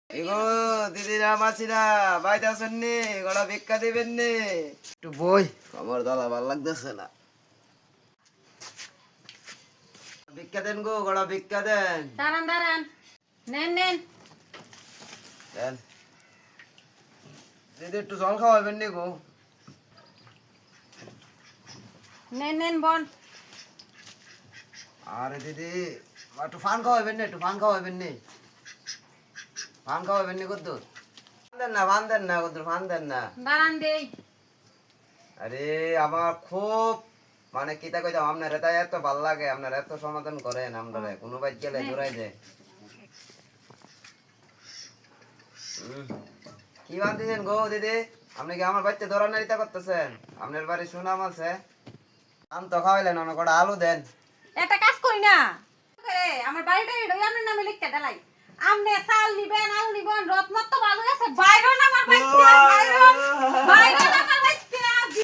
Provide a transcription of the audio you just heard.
এগো দিদিরা মাসিরা বাইতে আসেন নি, গলা ভিক্ষা দিবেন নি? একটু বই, আমার দাদা ভাল লাগতেছে না। ভিক্ষা দেন গো, গলা ভিক্ষা দেন। দাঁড়ান দাঁড়ান, নেন নেন। দেন দিদি, একটু জল খাওয়াবেন নি গো? নেন নেন বোন। আরে দিদি, একটু ফান খাওয়াবেন নি? একটু ফান খাওয়াবেন নি? ফান খাওয়াবেন নি কদ্দুর? ফান দেন না কদ্দুর, ফান দেন না। দাঁড়ান দেই। আরে আমার খুব মানে কিতা কইতাম, আপনার এটা এত ভাল লাগে, আপনার এত সমাধান করেন, আপনারা কোনো বাইক গেলে জোড়াই দেয়। কি বানতেছেন গো দিদি? আপনি কি আমার বাচ্চা ধরা নারিতা করতেছেন? আপনার বাড়ি সুনাম আছে। আম তো খাওয়াইলেন, অনেক কটা আলু দেন। একটা কাজ করি না, আমার বাড়িটা আপনার নামে লিখতে দিলাই। আপনি চাল নিবেন,